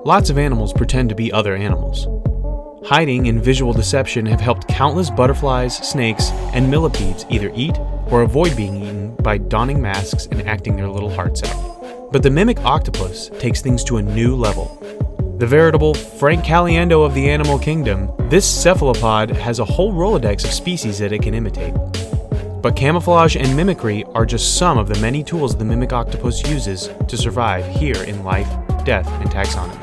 Lots of animals pretend to be other animals. Hiding and visual deception have helped countless butterflies, snakes, and millipedes either eat or avoid being eaten by donning masks and acting their little hearts out. But the mimic octopus takes things to a new level. The veritable Frank Caliendo of the animal kingdom, this cephalopod has a whole Rolodex of species that it can imitate. But camouflage and mimicry are just some of the many tools the mimic octopus uses to survive here in life, death, and taxonomy.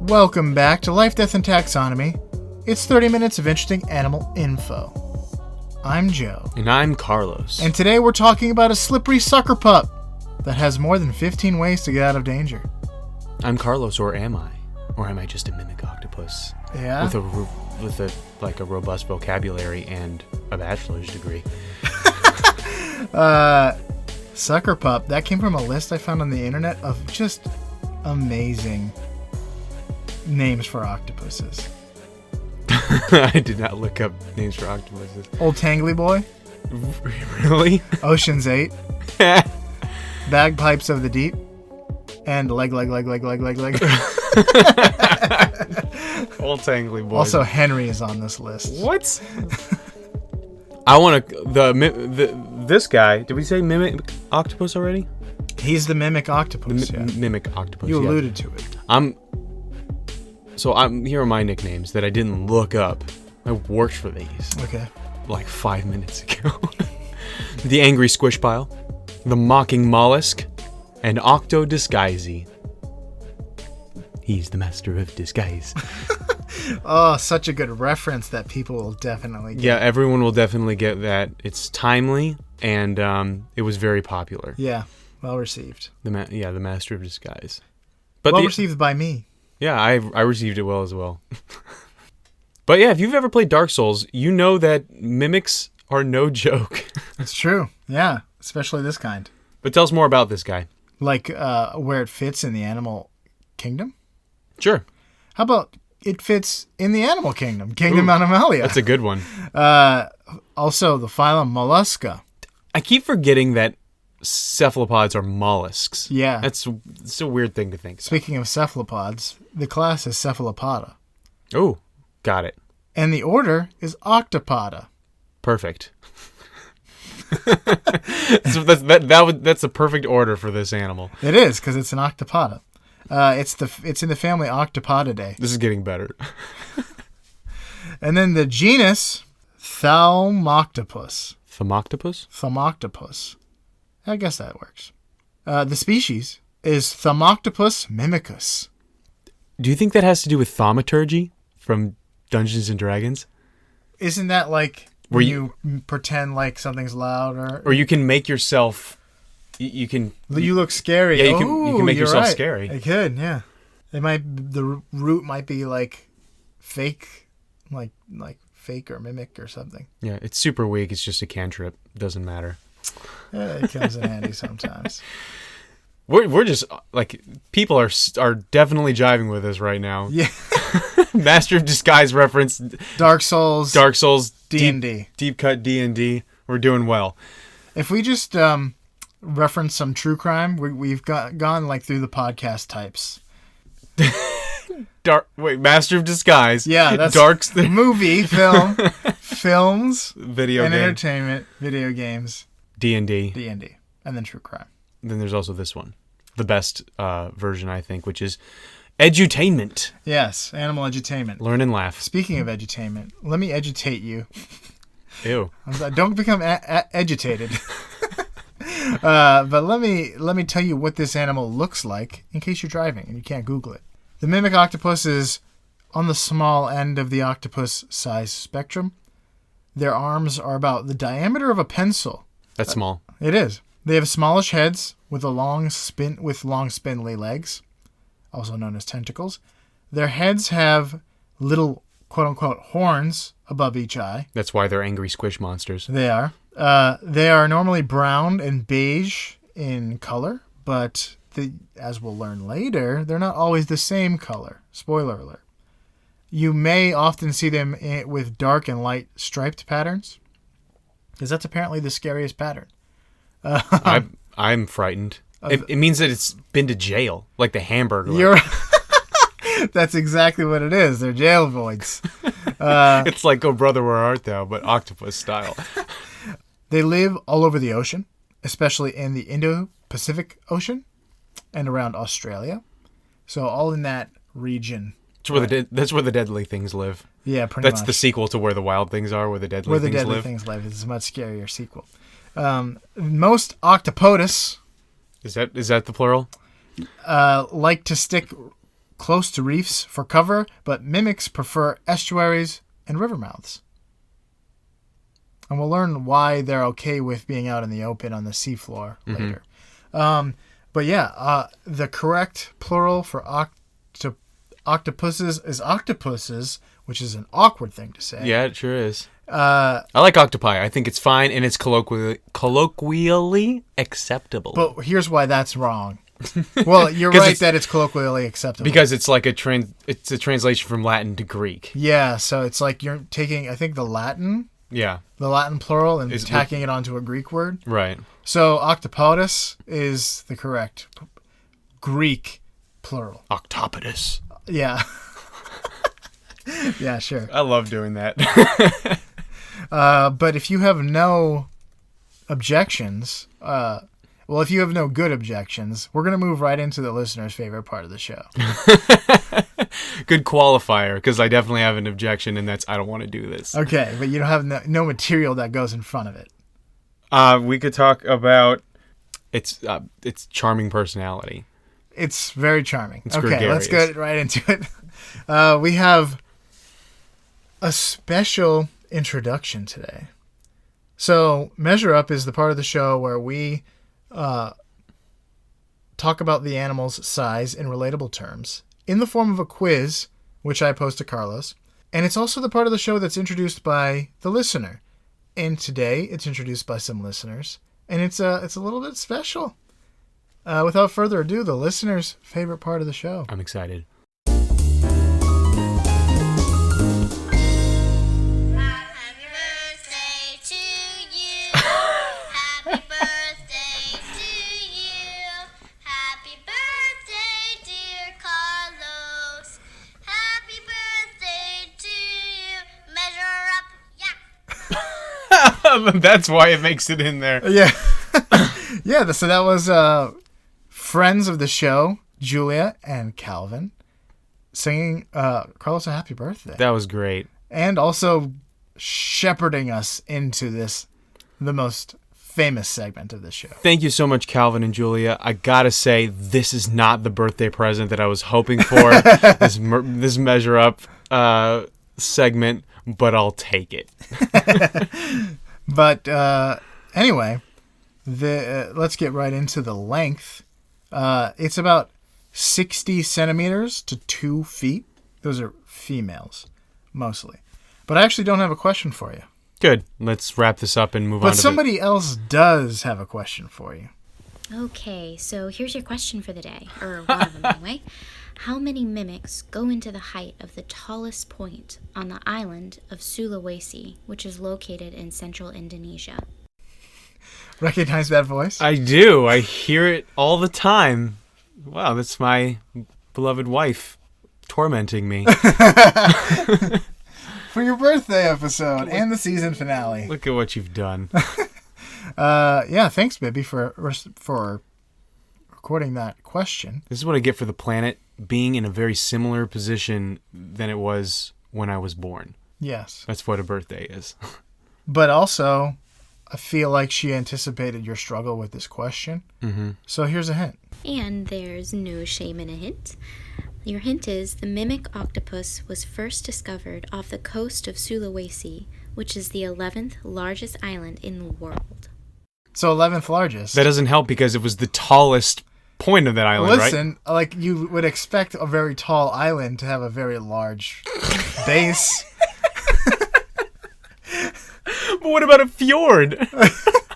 Welcome back to Life, Death, and Taxonomy. It's 30 minutes of interesting animal info. I'm Joe. And I'm Carlos. And today we're talking about a slippery sucker pup that has more than 15 ways to get out of danger. I'm Carlos, or am I? Or am I just a mimic octopus? Yeah? With a robust vocabulary and a bachelor's degree. Sucker pup. That came from a list I found on the internet of just amazing names for octopuses. I did not look up names for octopuses. Old Tangly Boy. Really? Ocean's 8. Bagpipes of the Deep. And leg. Old Tangly Boy. Also, Henry is on this list. What? I want to... This guy... Did we say mimic octopus already? He's the mimic octopus. Mimic octopus. You alluded to it. Here are my nicknames that I didn't look up. I worked for these. Okay. Like 5 minutes ago. The Angry Squish Pile, the Mocking Mollusk, and Octo Disguisey. He's the master of disguise. Oh, such a good reference that people will definitely get. Yeah, everyone will definitely get that. It's timely, and it was very popular. Yeah, well received. The master of disguise. But received by me. Yeah, I received it well as well. But yeah, if you've ever played Dark Souls, you know that mimics are no joke. It's true. Yeah, especially this kind. But tell us more about this guy. Like where it fits in the animal kingdom? Sure. How about it fits in the animal kingdom? Kingdom Animalia. That's a good one. Also, the phylum Mollusca. I keep forgetting that cephalopods are mollusks. Yeah. It's a weird thing to think. Speaking of cephalopods, the class is Cephalopoda. Oh, got it. And the order is Octopoda. Perfect. So that's a perfect order for this animal. It is, because it's an octopoda. It's in the family Octopodae. This is getting better. And then the genus Thaumoctopus. Thaumoctopus? I guess that works. The species is Thaumoctopus mimicus. Do you think that has to do with thaumaturgy from Dungeons and Dragons? Isn't that like when you pretend like something's loud or you can make yourself... You look scary. Yeah, you can make yourself scary. It could, yeah. The root might be like fake, like fake or mimic or something. Yeah, it's super weak. It's just a cantrip. Doesn't matter. Yeah, it comes in handy sometimes. We're just like, people are definitely jiving with us right now. Yeah. Master of Disguise reference. Dark Souls. D&D. Deep cut D&D. We're doing well. If we just reference some true crime, we've gone like through the podcast types. Master of Disguise. Yeah, that's movie, film, films, video and game. Entertainment, video games, D&D, and then true crime. Then there's also this one, the best version, I think, which is edutainment. Yes, animal edutainment. Learn and laugh. Speaking of edutainment, let me edutate you. Ew. Don't become agitated. But let me tell you what this animal looks like in case you're driving and you can't Google it. The mimic octopus is on the small end of the octopus size spectrum. Their arms are about the diameter of a pencil. That's small. It is. They have smallish heads with long spindly legs, also known as tentacles. Their heads have little quote-unquote horns above each eye. That's why they're angry squish monsters. They are. They are normally brown and beige in color, but as we'll learn later, they're not always the same color. Spoiler alert. You may often see them with dark and light striped patterns, because that's apparently the scariest pattern. I'm frightened. It means that it's been to jail, like the Hamburglar. That's exactly what it is. They're jail voids. It's like, oh brother, where art thou? But octopus style. They live all over the ocean, especially in the Indo-Pacific Ocean and around Australia. So all in that region. That's where the deadly things live. Yeah, pretty much. That's the sequel to Where the Wild Things Are, where the deadly things live. It's a much scarier sequel. Most octopodes... Is that the plural? Like to stick close to reefs for cover, but mimics prefer estuaries and river mouths. And we'll learn why they're okay with being out in the open on the seafloor later. But yeah, the correct plural for octopuses is octopuses, which is an awkward thing to say. Yeah, it sure is. I like octopi. I think it's fine, and it's colloquially acceptable. But here's why that's wrong. Well, you're right that it's colloquially acceptable. Because it's like it's a translation from Latin to Greek. Yeah, so it's like you're taking, I think, the Latin plural and tacking it onto a Greek word. Right. So octopodus is the correct Greek plural. Octopus. Yeah. Yeah, sure. I love doing that. But if you have no objections, if you have no good objections, we're going to move right into the listener's favorite part of the show. Good qualifier, because I definitely have an objection, and that's I don't want to do this. Okay, but you don't have no material that goes in front of it. We could talk about its charming personality. It's very charming. It's okay, gregarious. Let's get right into it. We have a special introduction today. So, Measure Up is the part of the show where we talk about the animal's size in relatable terms in the form of a quiz, which I pose to Carlos. And it's also the part of the show that's introduced by the listener. And today, it's introduced by some listeners. And it's a little bit special. Without further ado, the listener's favorite part of the show. I'm excited. That's why it makes it in there. Yeah. Yeah, so that was friends of the show, Julia and Calvin, singing Carlos a happy birthday. That was great. And also shepherding us into the most famous segment of this show. Thank you so much, Calvin and Julia. I gotta say, this is not the birthday present that I was hoping for, this Measure Up segment, but I'll take it. But anyway, let's get right into the length. It's about 60 centimeters to 2 feet. Those are females, mostly. But I actually don't have a question for you. Good. Let's wrap this up and move on to But somebody else does have a question for you. Okay, so here's your question for the day, or one of them anyway. How many mimics go into the height of the tallest point on the island of Sulawesi, which is located in central Indonesia? Recognize that voice? I do. I hear it all the time. Wow, that's my beloved wife tormenting me. For your birthday episode and the season finale. Look at what you've done. Yeah, thanks, Bibby, for recording that question. This is what I get for the planet being in a very similar position than it was when I was born. Yes. That's what a birthday is. But also, I feel like she anticipated your struggle with this question. Mm-hmm. So here's a hint. And there's no shame in a hint. Your hint is the mimic octopus was first discovered off the coast of Sulawesi, which is the 11th largest island in the world. So 11th largest. That doesn't help because it was the tallest point of that island, Listen, like you would expect a very tall island to have a very large base. But what about a fjord?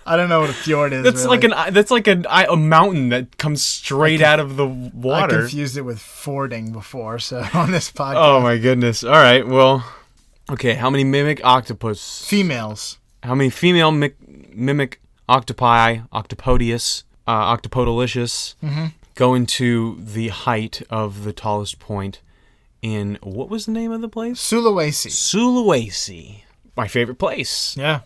I don't know what a fjord is. That's really. like a mountain that comes straight out of the I water. confused it with fording before, so on this podcast. Oh my goodness. All right. Well, okay. How many mimic octopus? Females. How many female mimic octopi, octopodius, octopodalicious, go into the height of the tallest point in, what was the name of the place? Sulawesi. Sulawesi. My favorite place. Yeah.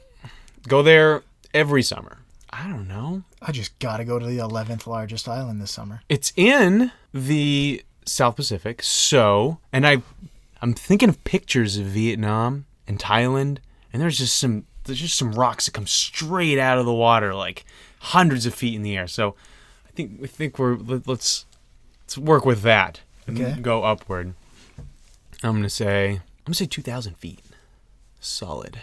Go there every summer. I don't know. I just gotta go to the 11th largest island this summer. It's in the South Pacific, so, and I'm thinking of pictures of Vietnam and Thailand, and there's just some rocks that come straight out of the water, like hundreds of feet in the air. So I think let's work with that and go upward. I'm gonna say 2,000 feet, solid.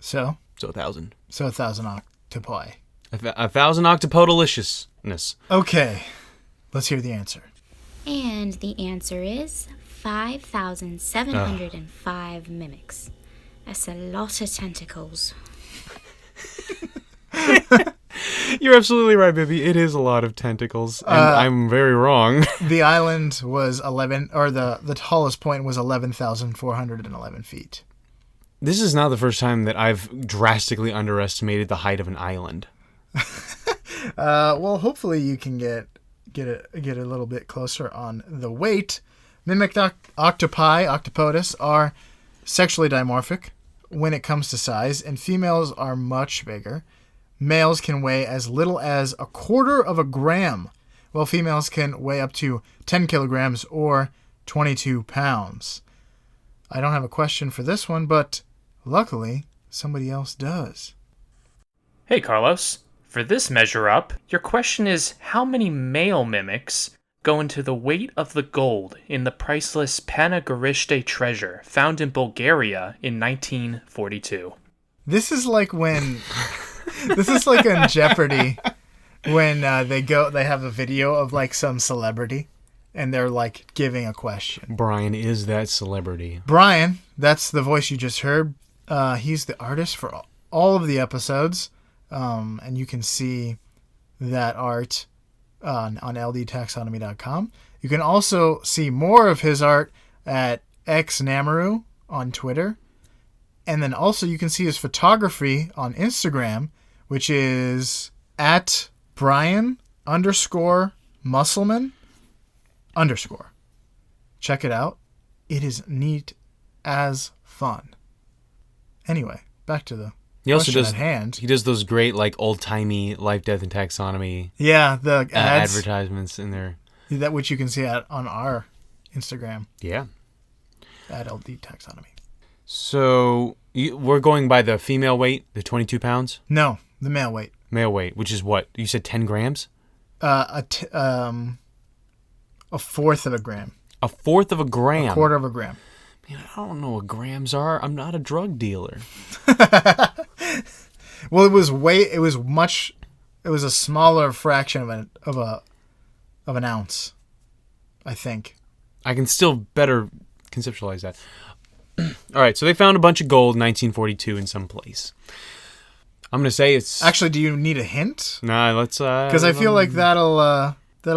So 1,000. So 1,000 octopi. 1,000 octopodaliciousness. Okay, let's hear the answer. And the answer is 5,705 mimics. That's a lot of tentacles. You're absolutely right, Bibby. It is a lot of tentacles, and I'm very wrong. The island was the tallest point was 11,411 feet. This is not the first time that I've drastically underestimated the height of an island. Well, hopefully you can get a little bit closer on the weight. Mimic octopi, octopodus, are sexually dimorphic when it comes to size, and females are much bigger. Males can weigh as little as 1/4 of a gram, while females can weigh up to 10 kilograms or 22 pounds. I don't have a question for this one, but luckily somebody else does. Hey Carlos, for this measure up, your question is how many male mimics go into the weight of the gold in the priceless Panagurishte treasure found in Bulgaria in 1942. This is like when... This is like in Jeopardy when they have a video of like some celebrity and they're like giving a question. Brian is that celebrity. Brian, that's the voice you just heard. He's the artist for all of the episodes, and you can see that art on ldtaxonomy.com. You can also see more of his art at xnamaru on Twitter. And then also you can see his photography on Instagram, which is at Brian_Musselman_. Check it out. It is neat as fun. Anyway, back to the question at hand. He does those great like old-timey Life, Death, and Taxonomy. Yeah, the ads, advertisements in there. That which you can see on our Instagram. Yeah. At LD Taxonomy. So we're going by the female weight, the 22 pounds? No, the male weight. Male weight, which is what? You said 10 grams? A fourth of a gram. A fourth of a gram? 1/4 of a gram. Man, I don't know what grams are. I'm not a drug dealer. Well, it was a smaller fraction of an ounce, I think. I can still better conceptualize that. All right, so they found a bunch of gold in 1942 in some place. I'm gonna say it's actually. Do you need a hint? Nah, let's. Because I feel like that'll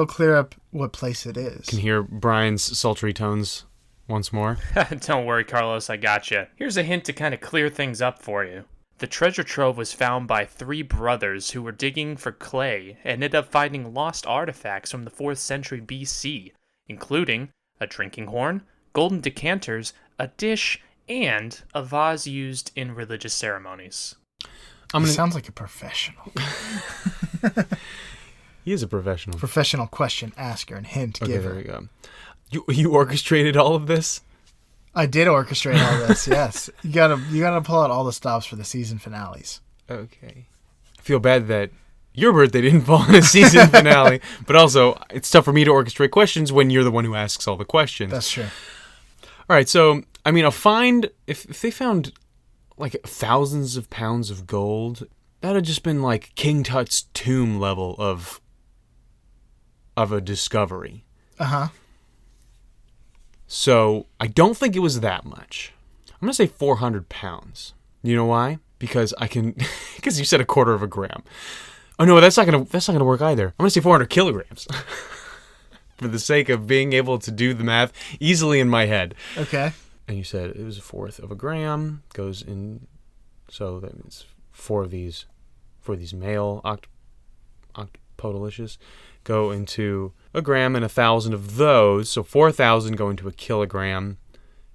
clear up what place it is. Can hear Brian's sultry tones once more. Don't worry, Carlos, I gotcha. Here's a hint to kind of clear things up for you. The treasure trove was found by 3 brothers who were digging for clay and ended up finding lost artifacts from the 4th century BC, including a drinking horn, golden decanters, a dish, and a vase used in religious ceremonies. He sounds like a professional. He is a professional. Professional question asker and hint giver. There we go. You orchestrated all of this? I did orchestrate all this, yes. You gotta pull out all the stops for the season finales. Okay. I feel bad that your birthday didn't fall in a season finale, but also it's tough for me to orchestrate questions when you're the one who asks all the questions. That's true. All right, so I mean, if they found like thousands of pounds of gold, that'd have just been like King Tut's tomb level of a discovery. Uh-huh. So I don't think it was that much. I'm gonna say 400 pounds. You know why? because I can, because you said a quarter of a gram. Oh no, that's not gonna work either. I'm gonna say 400 kilograms. For the sake of being able to do the math easily in my head. Okay. And you said it was a fourth of a gram, goes in, so that means four of these male octopodalicious go into a gram, and 1,000 of those, so 4,000 go into a kilogram,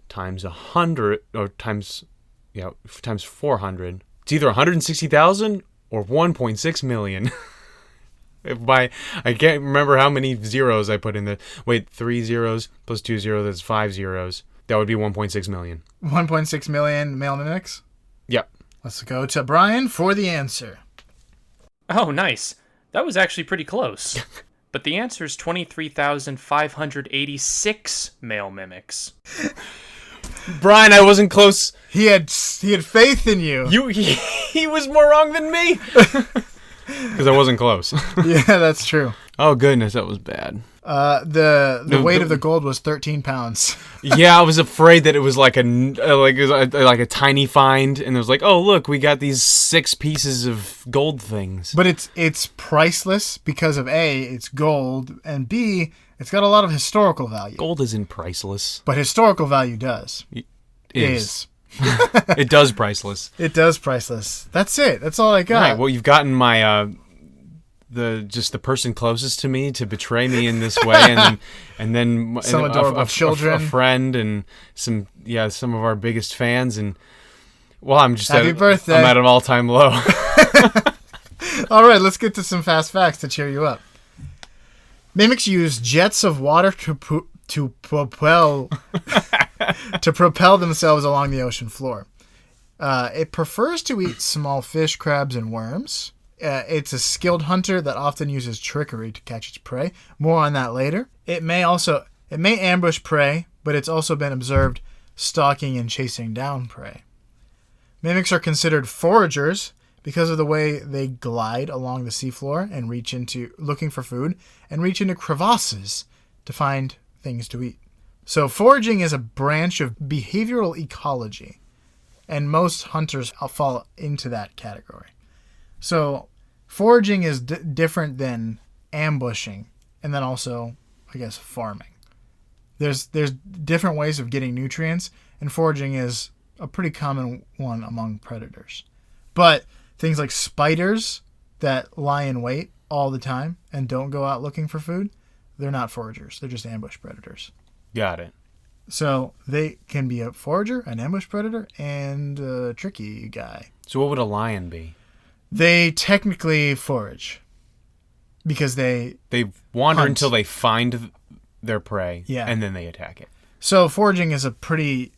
times 100, or times 400. It's either 160,000 or 1.6 million. I can't remember how many zeros I put in there. Wait, 3 zeros plus 2 zeros, that's 5 zeros. That would be 1.6 million. 1.6 million male mimics? Yep. Let's go to Brian for the answer. Oh, nice. That was actually pretty close. But the answer is 23,586 male mimics. Brian, I wasn't close. He had faith in you. He was more wrong than me. Because I wasn't close. Yeah, that's true. Oh goodness, that was bad. The weight of the gold was 13 pounds. Yeah, I was afraid that it was like a tiny find, and it was like, oh look, we got these 6 pieces of gold things. But it's priceless because of A, it's gold, and B, it's got a lot of historical value. Gold isn't priceless. But historical value does. Is. It does priceless. It does priceless. That's it. That's all I got. All right, well, you've gotten my the person closest to me to betray me in this way, and then some adorable children, a friend, and some of our biggest fans, and well, I'm just Happy birthday. I'm at an all-time low. All right, let's get to some fast facts to cheer you up. Mimics use jets of water to propel themselves along the ocean floor. It prefers to eat small fish, crabs, and worms. It's a skilled hunter that often uses trickery to catch its prey. More on that later. It may ambush prey, but it's also been observed stalking and chasing down prey. Mimics are considered foragers because of the way they glide along the seafloor and looking for food and reach into crevasses to find things to eat. So foraging is a branch of behavioral ecology, and most hunters fall into that category. So foraging is different than ambushing, and then also, I guess, farming. There's different ways of getting nutrients, and foraging is a pretty common one among predators. But things like spiders that lie in wait all the time and don't go out looking for food, they're not foragers. They're just ambush predators. Got it. So they can be a forager, an ambush predator, and a tricky guy. So what would a lion be? They technically forage because they wander hunt until they find their prey, and then they attack it. So foraging is a pretty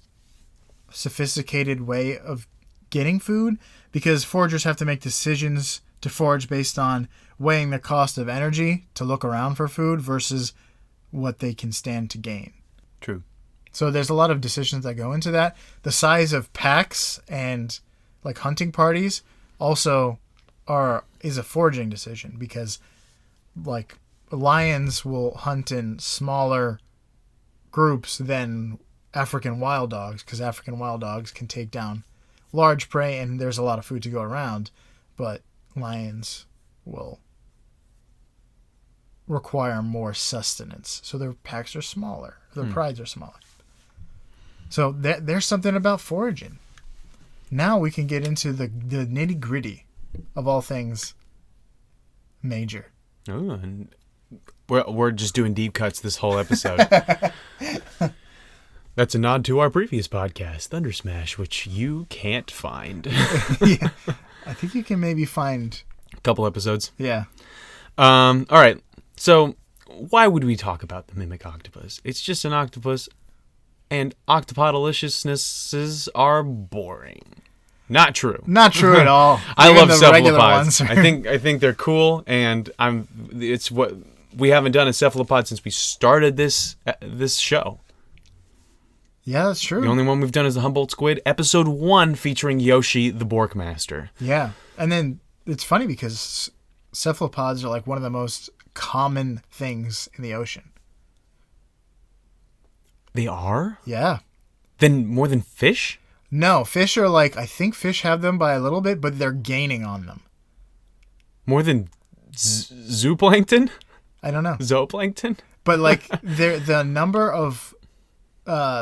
sophisticated way of getting food because foragers have to make decisions to forage based on weighing the cost of energy to look around for food versus what they can stand to gain. True. So there's a lot of decisions that go into that. The size of packs and like hunting parties also is a foraging decision because like lions will hunt in smaller groups than African wild dogs because African wild dogs can take down large prey and there's a lot of food to go around, but lions will require more sustenance. So their packs are smaller. Their prides are smaller. So there's something about foraging. Now we can get into the nitty-gritty of all things major. Oh, and we're just doing deep cuts this whole episode. That's a nod to our previous podcast, Thunder Smash, which you can't find. Yeah, I think you can maybe find a couple episodes. Yeah. All right. So why would we talk about the mimic octopus? It's just an octopus, and octopodeliciousnesses are boring. Not true. Not true at all. I love cephalopods. I think they're cool, and it's what we haven't done a cephalopod since we started this show. Yeah, that's true. The only one we've done is the Humboldt Squid, episode 1, featuring Yoshi the Borkmaster. Yeah, and then it's funny because cephalopods are like one of the most common things in the ocean. They are? Yeah. Then more than fish? No, fish are like, I think fish have them by a little bit, but they're gaining on them. More than zooplankton? I don't know. Zooplankton? But like the number of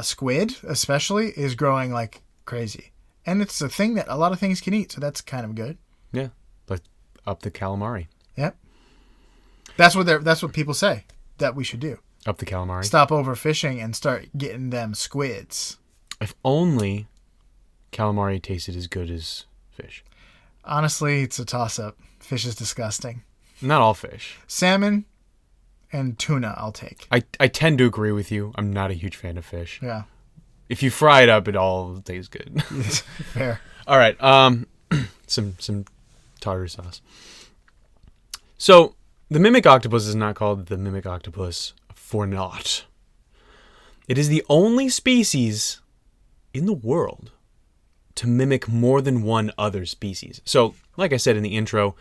squid, especially, is growing like crazy. And it's a thing that a lot of things can eat, so that's kind of good. Yeah, but up the calamari. Yep. That's what people say that we should do. Up the calamari. Stop overfishing and start getting them squids. If only calamari tasted as good as fish. Honestly, it's a toss-up. Fish is disgusting. Not all fish. Salmon and tuna I'll take. I tend to agree with you. I'm not a huge fan of fish. Yeah. If you fry it up, it all tastes good. Fair. All right. Some tartar sauce. So the mimic octopus is not called the mimic octopus for naught. It is the only species in the world to mimic more than one other species. So, like I said in the intro,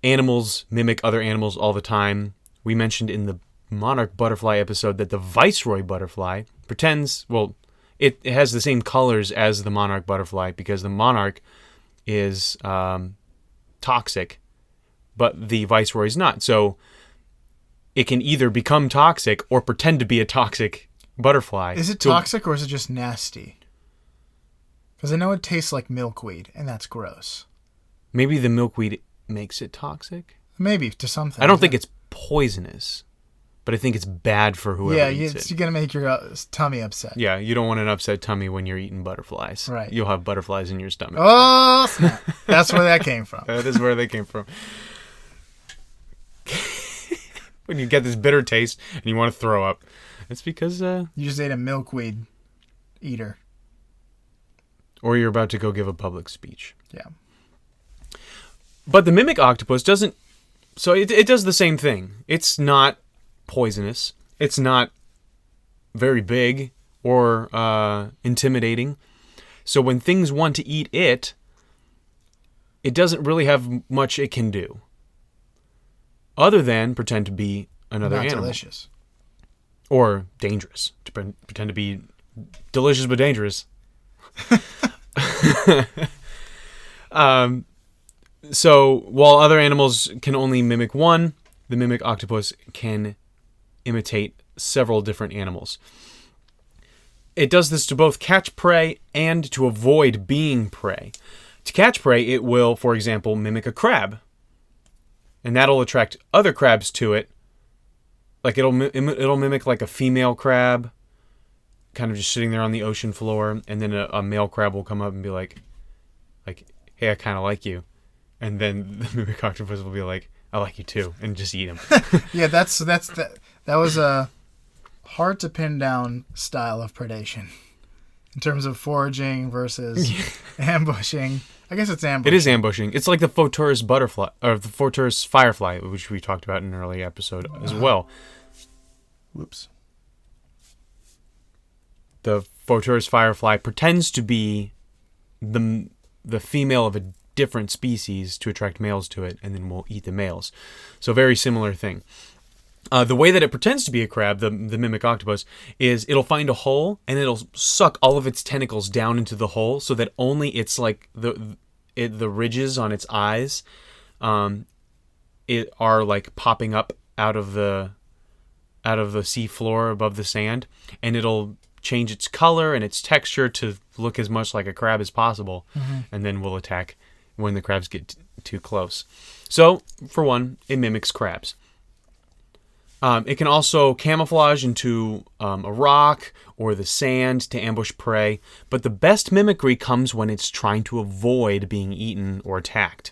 animals mimic other animals all the time. We mentioned in the monarch butterfly episode that the viceroy butterfly pretends, well, it has the same colors as the monarch butterfly because the monarch is toxic, but the viceroy is not. So it can either become toxic or pretend to be a toxic butterfly. Is it toxic or is it just nasty? Because I know it tastes like milkweed, and that's gross. Maybe the milkweed makes it toxic? Maybe, to something. I don't think it's poisonous, but I think it's bad for whoever eats it. You're going to make your tummy upset. Yeah, you don't want an upset tummy when you're eating butterflies. Right. You'll have butterflies in your stomach. Oh, snap. That's where that came from. That is where they came from. When you get this bitter taste and you want to throw up, it's because... you just ate a milkweed eater. Or you're about to go give a public speech. Yeah. But the mimic octopus doesn't... So it does the same thing. It's not poisonous. It's not very big or intimidating. So when things want to eat it, it doesn't really have much it can do. Other than pretend to be another animal. Delicious. Or dangerous. To pretend to be delicious but dangerous. So while other animals can only mimic one, the mimic octopus can imitate several different animals. It does this to both catch prey and to avoid being prey. To catch prey, it will, for example, mimic a crab. And that'll attract other crabs to it. Like it'll mimic like a female crab, kind of just sitting there on the ocean floor, and then a male crab will come up and be like, hey, I kind of like you. And then the mimic octopus will be like, I like you too, and just eat him. Yeah, that was a hard to pin down style of predation in terms of foraging versus ambushing. I guess it's ambushing. It is ambushing. It's like the Photorus butterfly, or the Photorus firefly, which we talked about in an earlier episode as well. Whoops. The Photorus firefly pretends to be the female of a different species to attract males to it, and then will eat the males. So very similar thing. The way that it pretends to be a crab, the mimic octopus, is it'll find a hole and it'll suck all of its tentacles down into the hole so that only it's like the ridges on its eyes it are like popping up out of the sea floor above the sand, and it'll change its color and its texture to look as much like a crab as possible, and then will attack when the crabs get too close. So, for one, it mimics crabs. It can also camouflage into a rock or the sand to ambush prey, but the best mimicry comes when it's trying to avoid being eaten or attacked.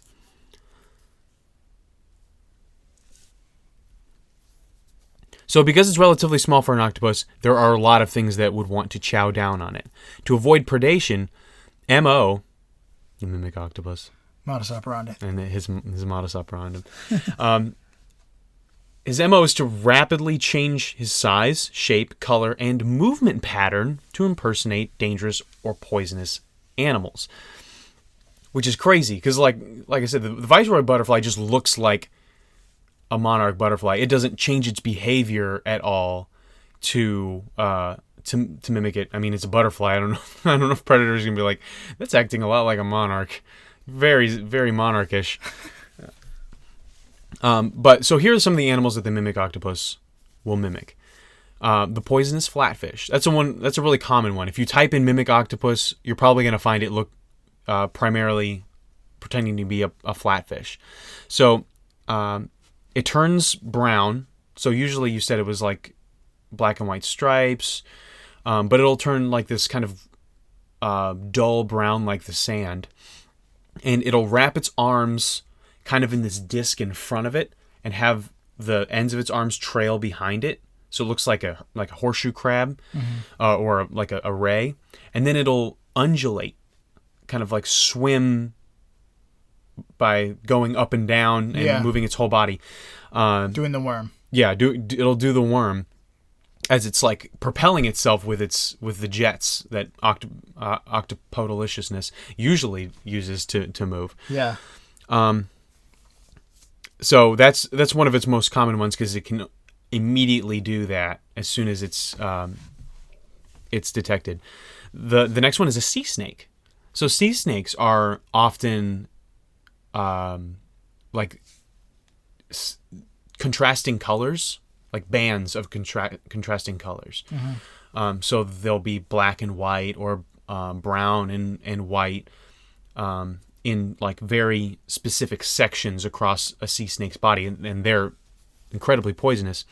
So because it's relatively small for an octopus, there are a lot of things that would want to chow down on it. To avoid predation, M.O., the mimic octopus, modus operandi, and his modus operandi, his MO is to rapidly change his size, shape, color, and movement pattern to impersonate dangerous or poisonous animals. Which is crazy, because like I said, the viceroy butterfly just looks like a monarch butterfly. It doesn't change its behavior at all to to mimic it. I mean, it's a butterfly. I don't know. I don't know if predators are gonna be like, that's acting a lot like a monarch. Very, very monarchish. But so here are some of the animals that the mimic octopus will mimic. The poisonous flatfish. That's a really common one. If you type in mimic octopus, you're probably gonna find it look primarily pretending to be a flatfish. So it turns brown. So usually you said it was like black and white stripes, but it'll turn like this kind of dull brown like the sand. And it'll wrap its arms kind of in this disc in front of it and have the ends of its arms trail behind it. So it looks like a horseshoe crab, or like a ray. And then it'll undulate, kind of like swim by going up and down and moving its whole body. Doing the worm. Yeah, it'll do the worm as it's like propelling itself with the jets that octopodaliciousness usually uses to move. Yeah. So that's one of its most common ones because it can immediately do that as soon as it's detected. The next one is a sea snake. So sea snakes are often like contrasting colors, like bands of contrasting colors. So they'll be black and white or brown and white in like very specific sections across a sea snake's body, and they're incredibly poisonous.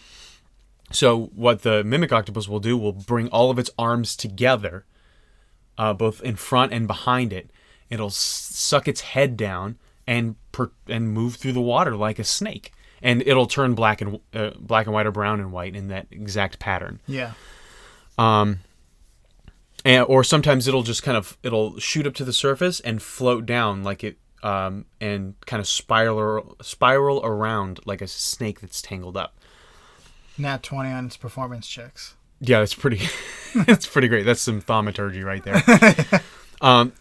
So what the mimic octopus will do will bring all of its arms together, both in front and behind it. It'll suck its head down and move through the water like a snake. And it'll turn black and white or brown and white in that exact pattern. Yeah. Or sometimes it'll shoot up to the surface and float down like it, and kind of spiral around like a snake that's tangled up. Nat 20 on its performance checks. Yeah, that's pretty. That's pretty great. That's some thaumaturgy right there.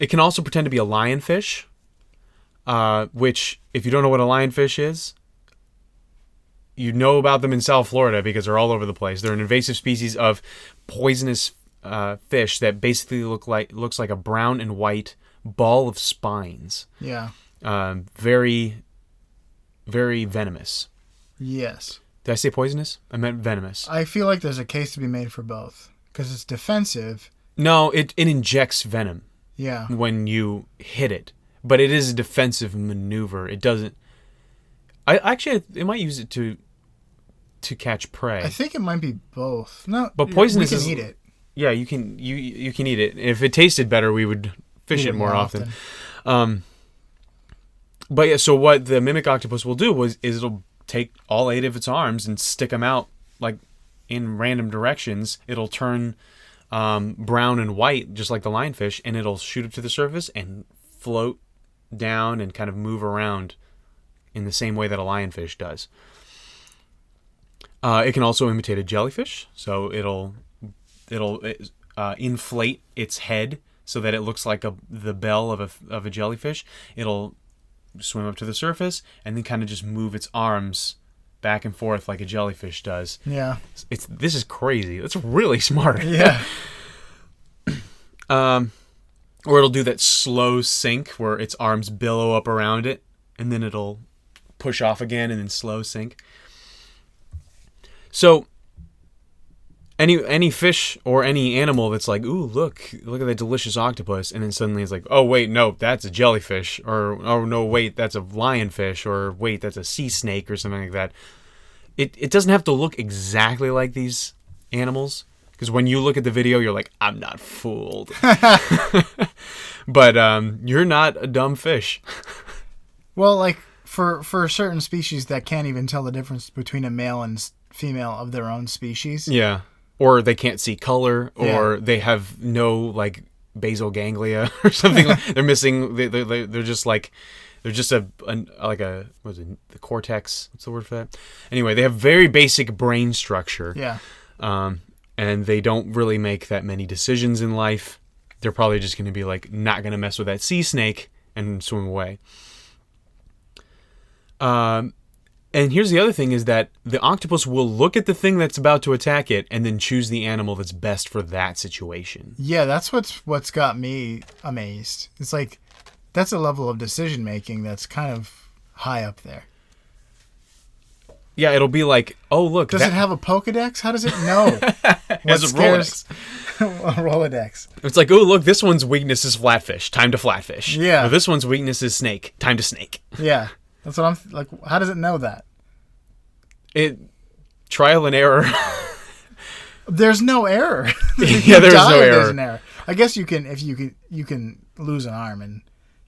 It can also pretend to be a lionfish, which, if you don't know what a lionfish is, you know about them in South Florida because they're all over the place. They're an invasive species of poisonous fish that basically looks like a brown and white ball of spines. Yeah. Very, very venomous. Yes. Did I say poisonous? I meant venomous. I feel like there's a case to be made for both because it's defensive. No, it injects venom. Yeah. When you hit it, but it is a defensive maneuver. It doesn't. It might use it to catch prey. I think it might be both. No, but poisonous we can eat it. Yeah, you can eat it. If it tasted better, we would fish it more often. But yeah, so what the mimic octopus will do is it'll take all 8 of its arms and stick them out like in random directions. It'll turn brown and white just like the lionfish, and it'll shoot up to the surface and float down and kind of move around in the same way that a lionfish does. It can also imitate a jellyfish, so it'll inflate its head so that it looks like the bell of a jellyfish. It'll swim up to the surface and then kind of just move its arms back and forth like a jellyfish does. Yeah. This is crazy. That's really smart. Yeah. Or it'll do that slow sink where its arms billow up around it and then it'll push off again and then slow sink. So any fish or any animal that's like, ooh, look at that delicious octopus, and then suddenly it's like, oh wait, no, that's a jellyfish, or oh no, wait, that's a lionfish, or wait, that's a sea snake or something like that. It doesn't have to look exactly like these animals, because when you look at the video, you're like, I'm not fooled. But you're not a dumb fish. Well, like for certain species that can't even tell the difference between a male and female of their own species. Yeah. Or they can't see color, or they have no like basal ganglia or something. They're missing. They're just like they're just a what is it, the cortex? What's the word for that? Anyway, they have very basic brain structure. Yeah. And they don't really make that many decisions in life. They're probably just going to be like not going to mess with that sea snake and swim away. And here's the other thing is that the octopus will look at the thing that's about to attack it and then choose the animal that's best for that situation. Yeah, that's what's got me amazed. It's like, that's a level of decision making that's kind of high up there. Yeah, it'll be like, oh, look. Does it have a Pokedex? How does it know? It has a Rolodex. A Rolodex. It's like, oh, look, this one's weakness is flatfish. Time to flatfish. Yeah. Or this one's weakness is snake. Time to snake. Yeah. That's what I'm like. How does it know that? Trial and error. There's no error. Yeah, there's no error. There's an error. I guess you can lose an arm and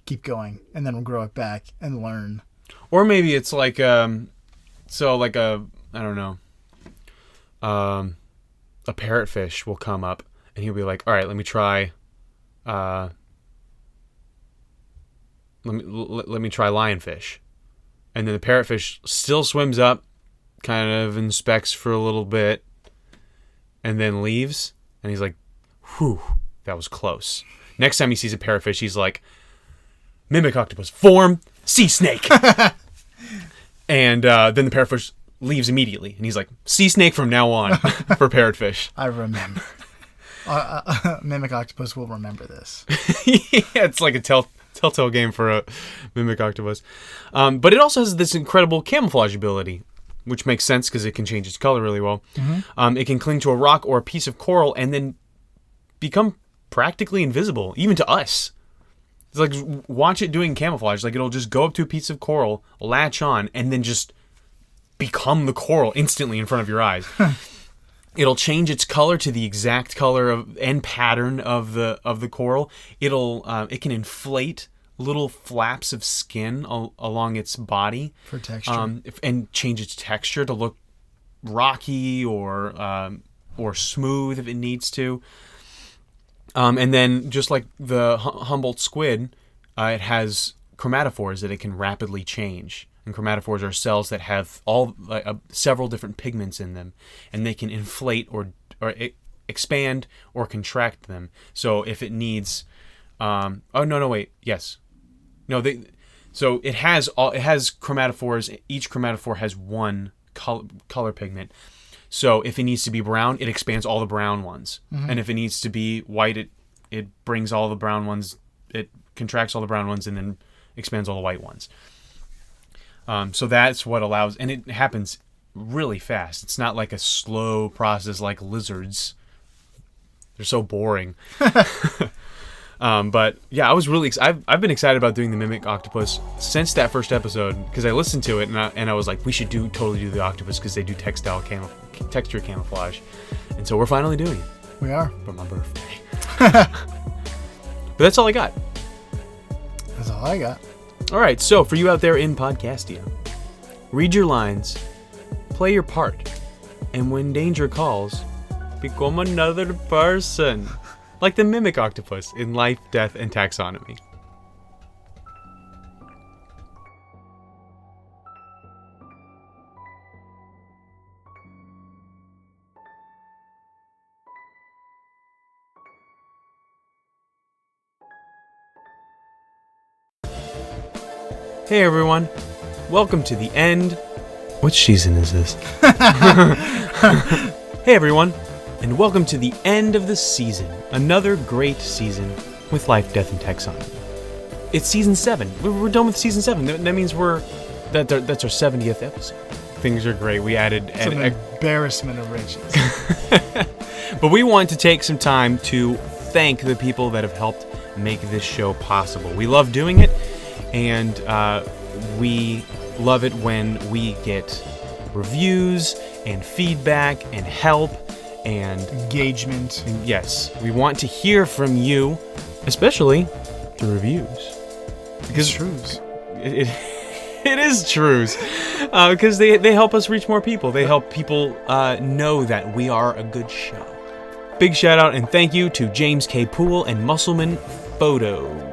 keep going, and then grow it back and learn. Or maybe it's like I don't know, a parrotfish will come up and he'll be like, all right, let me try, let me try lionfish. And then the parrotfish still swims up, kind of inspects for a little bit, and then leaves. And he's like, whew, that was close. Next time he sees a parrotfish, he's like, mimic octopus, form, sea snake. And then the parrotfish leaves immediately. And he's like, sea snake from now on for parrotfish. I remember. Mimic octopus will remember this. Yeah, it's like a telltale game for a mimic octopus. But it also has this incredible camouflage ability, which makes sense because it can change its color really well. Mm-hmm. It can cling to a rock or a piece of coral and then become practically invisible, even to us. It's like, watch it doing camouflage. Like, it'll just go up to a piece of coral, latch on, and then just become the coral instantly in front of your eyes. It'll change its color to the exact color and pattern of the coral. It can inflate little flaps of skin along its body for texture, and change its texture to look rocky or smooth if it needs to. And then, just like the Humboldt squid, it has chromatophores that it can rapidly change. And chromatophores are cells that have several different pigments in them, and they can inflate or expand or contract them. So if it needs, so it has chromatophores. Each chromatophore has one color pigment. So if it needs to be brown, it expands all the brown ones. Mm-hmm. And if it needs to be white, it brings all the brown ones, it contracts all the brown ones and then expands all the white ones. So that's what allows, and it happens really fast. It's not like a slow process like lizards. They're so boring. But yeah, I was really I've been excited about doing the mimic octopus since that first episode because I listened to it and I was like, we should totally do the octopus because they do texture camouflage, and so we're finally doing it. We are for my birthday. But that's all I got. That's all I got. All right, so for you out there in Podcastia, read your lines, play your part, and when danger calls, become another person. Like the mimic octopus in Life, Death, and Taxonomy. Hey everyone, welcome to the end. Which season is this? Hey everyone, and welcome to the end of the season. Another great season with Life, Death, and Taxonomy. It's season 7. We're done with season 7. That means that's our 70th episode. Things are great. We added an embarrassment of riches. But we want to take some time to thank the people that have helped make this show possible. We love doing it, and we love it when we get reviews and feedback and help and engagement. And yes, we want to hear from you, especially the reviews. Because truths. It is truths. Because they help us reach more people. They help people know that we are a good show. Big shout out and thank you to James K. Poole and Musselman Photo.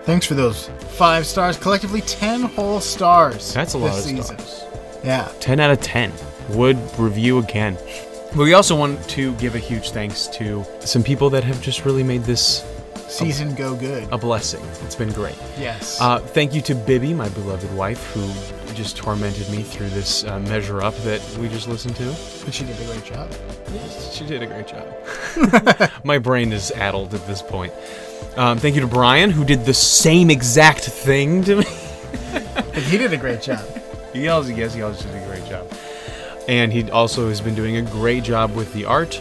Thanks for those 5 stars. Collectively 10 whole stars. That's a lot of season. Stars. Yeah. 10 out of 10. Would review again. But we also want to give a huge thanks to some people that have just really made this season go good. A blessing. It's been great. Yes. Thank you to Bibby, my beloved wife, who just tormented me through this measure up that we just listened to. But she did a great job. Yes, she did a great job. My brain is addled at this point. Thank you to Brian, who did the same exact thing to me. But he did a great job. He also did a great job. And he also has been doing a great job with the art.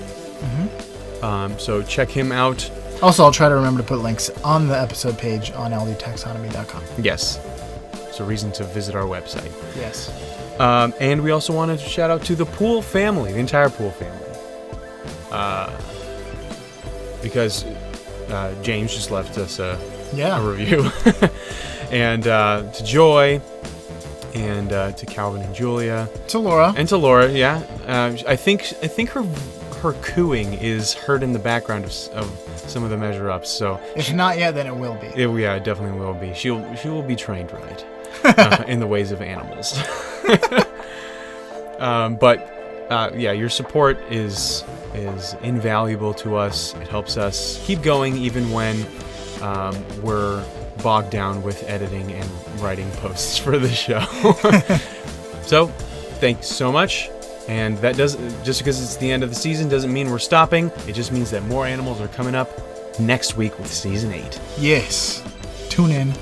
So check him out. Also, I'll try to remember to put links on the episode page on ldtaxonomy.com. Yes. It's a reason to visit our website. Yes. And we also want to shout out to the Pool family, the entire Pool family. Because James just left us a review. And to Joy, and to Calvin and Julia. To Laura. And to Laura, yeah. I think her cooing is heard in the background of some of the measure ups. So if not yet, then it will be. Yeah, it definitely will be. She will be trained right in the ways of animals. Yeah, your support is invaluable to us. It helps us keep going even when we're bogged down with editing and writing posts for the show. So, thanks so much. And that just because it's the end of the season doesn't mean we're stopping. It just means that more animals are coming up next week with season 8. Yes. Tune in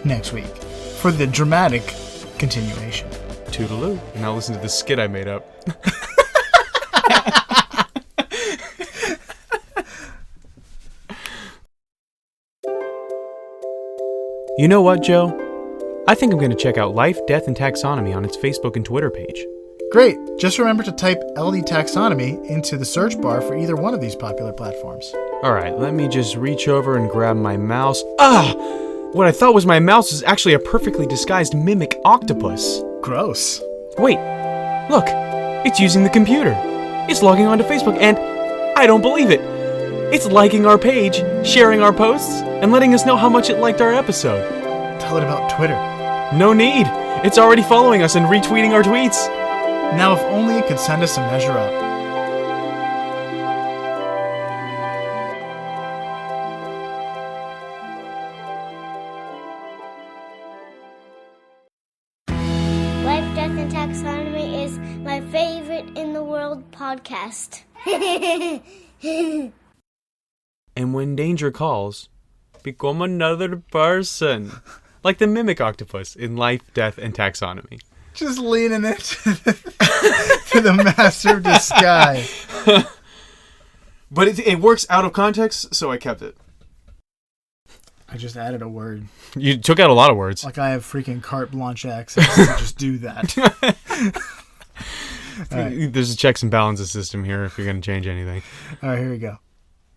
next week for the dramatic continuation. Toodaloo. And now listen to the skit I made up. You know what, Joe? I think I'm going to check out Life, Death, and Taxonomy on its Facebook and Twitter page. Great. Just remember to type LD Taxonomy into the search bar for either one of these popular platforms. Alright, let me just reach over and grab my mouse. Ah! What I thought was my mouse is actually a perfectly disguised mimic octopus. Gross. Wait, look, it's using the computer. It's logging onto Facebook, and I don't believe it. It's liking our page, sharing our posts, and letting us know how much it liked our episode. Tell it about Twitter. No need. It's already following us and retweeting our tweets. Now, if only it could send us a measure up. Life, Death, and Taxonomy is my favorite in the world podcast. And when danger calls, become another person. Like the mimic octopus in Life, Death, and Taxonomy. Just leaning it to the master of disguise. But it works out of context, so I kept it. I just added a word. You took out a lot of words. Like I have freaking carte blanche access to just do that. Right. There's a checks and balances system here if you're going to change anything. All right, here we go.